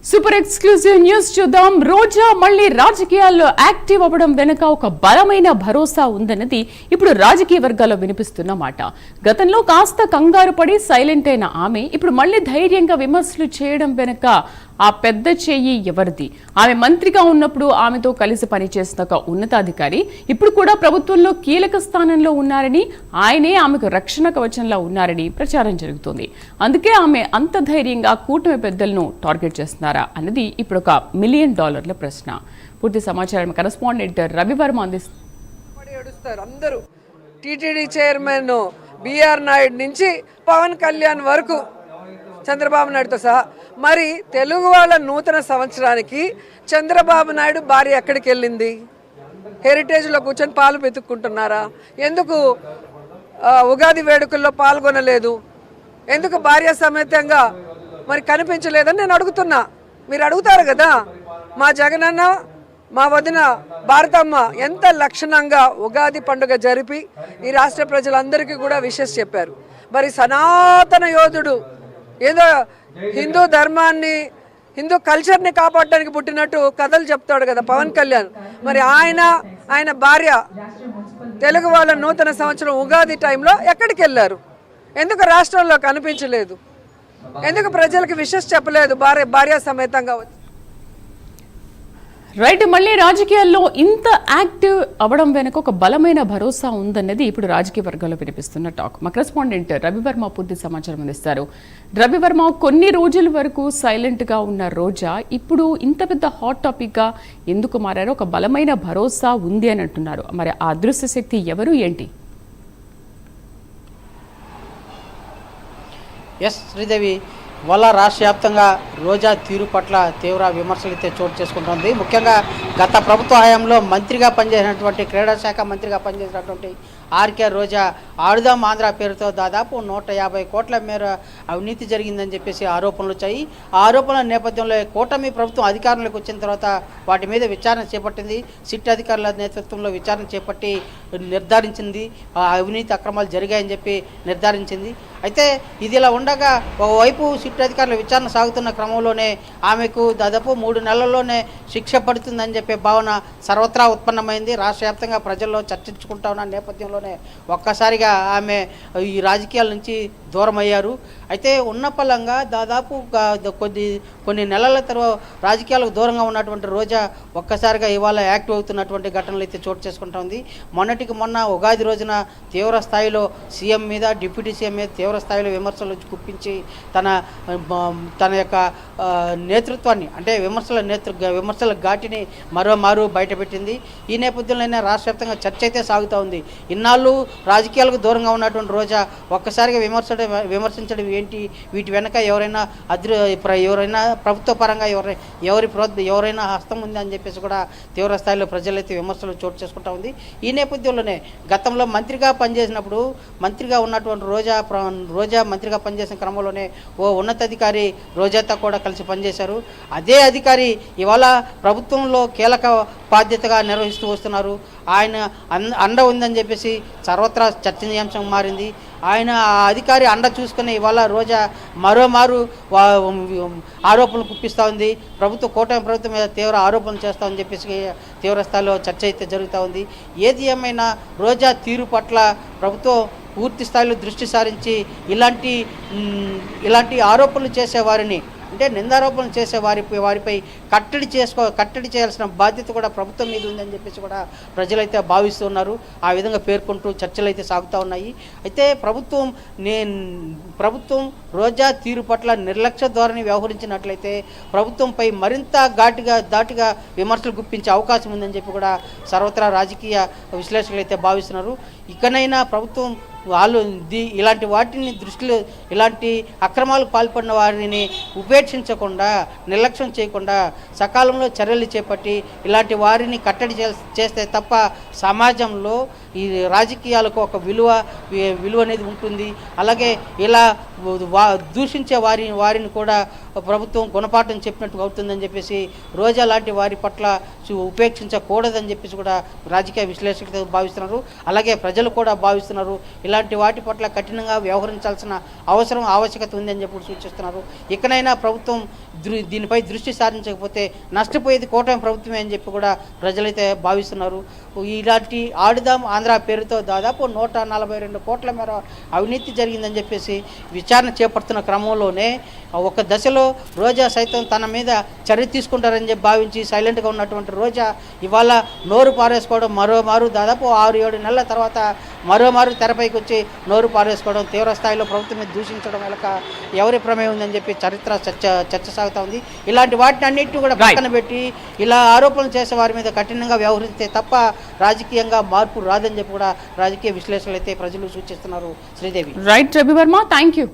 Super exclusive news చూద్దాం. రోజా మళ్ళీ రాజకీయాల్లో యాక్టివ్ అవ్వడం వెనుక ఒక బలమైన భరోసా ఉందన్నది ఇప్పుడు రాజకీయ వర్గాల్లో వినిపిస్తున్న మాట. గతంలో కాస్త కంగారు పడి సైలెంట్ అయిన ఆమె ఇప్పుడు మళ్ళీ ధైర్యంగా విమర్శలు చేయడం వెనుక ఆ పెద్ద చెయ్యి ఎవరిది? ఆమె మంత్రిగా ఉన్నప్పుడు ఆమెతో కలిసి పనిచేసిన ఒక ఉన్నతాధికారి ఇప్పుడు కూడా ప్రభుత్వంలో కీలక స్థానంలో ఉన్నారని, ఆయనే ఆమెకు రక్షణ కవచంలా ఉన్నారని ప్రచారం జరుగుతోంది. అందుకే ఆమె అంత ధైర్యంగా కూటమి పెద్దలను టార్గెట్ చేస్తున్నారా అన్నది ఇప్పుడు ఒక $1 మిలియన్ ప్రశ్న. పూర్తి సమాచారం కరెస్పాండెంట్ రవివర్మ అందిస్తారు. అందరూ టీటీడీ చైర్మన్ బిఆర్ నాయుడు నుంచి పవన్ కళ్యాణ్ వరకు, చంద్రబాబు నాయుడుతో సహా. మరి తెలుగు వాళ్ళ నూతన సంవత్సరానికి చంద్రబాబు నాయుడు భార్య ఎక్కడికి వెళ్ళింది? హెరిటేజ్లో కూర్చొని పాలు వెతుక్కుంటున్నారా? ఎందుకు ఉగాది వేడుకల్లో పాల్గొనలేదు? ఎందుకు భార్య సమేతంగా మరి కనిపించలేదని నేను అడుగుతున్నా. మీరు అడుగుతారు కదా, మా జగనన్న మా వదిన భారతమ్మ ఎంత లక్షణంగా ఉగాది పండుగ జరిపి ఈ రాష్ట్ర ప్రజలందరికీ కూడా విషెస్ చెప్పారు. మరి సనాతన యోధుడు ఏదో హిందూ ధర్మాన్ని, హిందూ కల్చర్ని కాపాడడానికి పుట్టినట్టు కథలు చెప్తాడు కదా పవన్ కళ్యాణ్. మరి ఆయన భార్య తెలుగు వాళ్ళ నూతన సంవత్సరం ఉగాది టైంలో ఎక్కడికి వెళ్ళారు? ఎందుకు రాష్ట్రంలో కనిపించలేదు? ఎందుకు ప్రజలకు విషెస్ చెప్పలేదు భార్య సమేతంగా? రైట్, మళ్ళీ రాజకీయాల్లో ఇంత యాక్టివ్ అవ్వడం వెనుక ఒక బలమైన భరోసా ఉందన్నది ఇప్పుడు రాజకీయ వర్గాల్లో వినిపిస్తున్న టాక్. మా కరెస్పాండెంట్ రవివర్మ పూర్తి సమాచారం అందిస్తారు. రవివర్మ, కొన్ని రోజుల వరకు సైలెంట్ గా ఉన్న రోజా ఇప్పుడు ఇంత పెద్ద హాట్ టాపిక్ గా ఎందుకు మారారో, ఒక బలమైన భరోసా ఉంది అని అంటున్నారు. మరి ఆ అదృశ్య శక్తి ఎవరు, ఏంటి? ఎస్ శ్రీదేవి, వల్ల రాష్ట్ర వ్యాప్తంగా రోజా తీరు పట్ల తీవ్ర విమర్శలు అయితే చోటు చేసుకుంటుంది. ముఖ్యంగా గత ప్రభుత్వ హయాంలో మంత్రిగా పనిచేసినటువంటి, క్రీడా శాఖ మంత్రిగా పనిచేసినటువంటి ఆర్కే రోజా ఆడుదాం ఆంధ్ర పేరుతో దాదాపు 150 కోట్ల మేర అవినీతి జరిగిందని చెప్పేసి ఆరోపణలు వచ్చాయి. ఆ ఆరోపణల నేపథ్యంలో కూటమి ప్రభుత్వం అధికారంలోకి వచ్చిన తర్వాత వాటి మీద విచారణ చేపట్టింది. సిట్ అధికారుల నేతృత్వంలో విచారణ చేపట్టి నిర్ధారించింది, అవినీతి అక్రమాలు జరిగాయని చెప్పి నిర్ధారించింది. అయితే ఇది ఇలా ఉండగా ఒకవైపు సిట్ అధికారుల విచారణ సాగుతున్న క్రమంలోనే ఆమెకు దాదాపు 3 నెలల్లోనే శిక్ష పడుతుందని చెప్పే భావన సర్వత్రా ఉత్పన్నమైంది. రాష్ట్ర వ్యాప్తంగా ప్రజల్లో చర్చించుకుంటా ఉన్న నేపథ్యంలోనే ఒక్కసారిగా ఆమె ఈ రాజకీయాల నుంచి దూరం అయ్యారు. అయితే ఉన్న పలంగా దాదాపు కొన్ని నెలల తర్వాత రాజకీయాలకు దూరంగా ఉన్నటువంటి రోజా ఒక్కసారిగా ఇవాళ యాక్టివ్ అవుతున్నటువంటి ఘటనలు అయితే చోటు చేసుకుంటుంది. మొన్నటికి మొన్న ఉగాది రోజున తీవ్ర స్థాయిలో సీఎం మీద, డిప్యూటీ సీఎం మీద తీవ్ర స్థాయిలో విమర్శలు గుప్పించి తన యొక్క నేతృత్వాన్ని, అంటే విమర్శల ఘాటిని మరోమారు బయటపెట్టింది. ఈ నేపథ్యంలోనే రాష్ట్ర వ్యాప్తంగా చర్చ అయితే సాగుతూ ఉంది. ఇన్నాళ్ళు రాజకీయాలకు దూరంగా ఉన్నటువంటి రోజా ఒక్కసారిగా విమర్శించడం ఏంటి? వీటి వెనక ఎవరైనా ప్రభుత్వ పరంగా ఎవరైనా హస్తం ఉంది అని చెప్పేసి కూడా తీవ్ర స్థాయిలో ప్రజలైతే విమర్శలు చోటు చేసుకుంటా ఉంది. ఈ నేపథ్యంలోనే గతంలో మంత్రిగా పనిచేసినప్పుడు, మంత్రిగా ఉన్నటువంటి రోజా మంత్రిగా పనిచేసిన క్రమంలోనే ఓ ఉన్నతాధికారి రోజాతో కూడా కలిసి పనిచేశారు. అదే అధికారి ఇవాళ ప్రభుత్వంలో కీలక బాధ్యతగా నిర్వహిస్తూ వస్తున్నారు. ఆయన అండ ఉందని చెప్పేసి సర్వత్రా చర్చనీయాంశం మారింది. ఆయన ఆ అధికారి అండ చూసుకుని ఇవాళ రోజా మరోమారు ఆరోపణలు గుప్పిస్తూ ఉంది. కూటమి ప్రభుత్వం మీద తీవ్ర ఆరోపణలు చేస్తామని చెప్పేసి తీవ్ర స్థాయిలో చర్చ అయితే జరుగుతూ ఉంది. ఏది ఏమైనా రోజా తీరు పట్ల ప్రభుత్వం పూర్తి స్థాయిలో దృష్టి సారించి ఇలాంటి ఆరోపణలు చేసేవారిని, అంటే నిందారోపణలు చేసే వారిపై కట్టడి చేయాల్సిన బాధ్యత కూడా ప్రభుత్వం మీద ఉందని చెప్పేసి కూడా ప్రజలైతే భావిస్తున్నారు. ఆ విధంగా పేర్కొంటూ చర్చలు అయితే సాగుతూ ఉన్నాయి. అయితే ప్రభుత్వం రోజా తీరు పట్ల నిర్లక్ష్య ధోరణి వ్యవహరించినట్లయితే ప్రభుత్వంపై మరింత ధాటిగా విమర్శలు గుప్పించే అవకాశం ఉందని చెప్పి కూడా సర్వత్రా రాజకీయ విశ్లేషకులు అయితే భావిస్తున్నారు. ఇకనైనా ప్రభుత్వం ఇలాంటి అక్రమాలకు పాల్పడిన వారిని ఉపేక్షించకుండా, నిర్లక్ష్యం చేయకుండా సకాలంలో చర్యలు చేపట్టి ఇలాంటి వారిని కట్టడి చేస్తే తప్ప సమాజంలో ఈ రాజకీయాలకు ఒక విలువ అనేది ఉంటుంది. అలాగే ఇలా దూషించే వారిని కూడా ప్రభుత్వం గుణపాఠం చెప్పినట్టు అవుతుందని చెప్పేసి రోజా లాంటి వారి పట్ల ఉపేక్షించకూడదని చెప్పేసి కూడా రాజకీయ విశ్లేషకులు భావిస్తున్నారు. అలాగే ప్రజలు కూడా భావిస్తున్నారు. ఇలాంటి వాటి పట్ల కఠినంగా వ్యవహరించాల్సిన ఆవశ్యకత ఉందని చెప్పి సూచిస్తున్నారు. ఇకనైనా ప్రభుత్వం దీనిపై దృష్టి సారించకపోతే నష్టపోయేది కూటమి ప్రభుత్వమే అని చెప్పి కూడా ప్రజలైతే భావిస్తున్నారు. ఇలాంటి ఆడుదాం ఆంధ్ర పేరుతో దాదాపు 142 కోట్ల మేర అవినీతి జరిగిందని చెప్పేసి విచారణ చేపడుతున్న క్రమంలోనే ఒక దశలో రోజా సైతం తన మీద చర్య తీసుకుంటారని చెప్పి భావించి సైలెంట్గా ఉన్నటువంటి రోజా ఇవాళ నోరు పారేసుకోవడం మరోమారు దాదాపు 6-7 నెలల తర్వాత మరోమారు తెరపైకి వచ్చి నోరు పారేసుకోవడం, తీవ్ర స్థాయిలో ప్రభుత్వం మీద దూషించడం వెనక ఎవరి ప్రమేయం ఉందని చెప్పి చర్చ సాగుతూ ఉంది. ఇలాంటి వాటిని అన్నింటినీ కూడా పక్కన పెట్టి ఇలా ఆరోపణలు చేసే వారి మీద కఠినంగా వ్యవహరిస్తే తప్ప రాజకీయంగా మార్పు రాదని చెప్పి కూడా రాజకీయ విశ్లేషకులు అయితే ప్రజలు సూచిస్తున్నారు. Sridevi. Right Ravi Varma, thank you.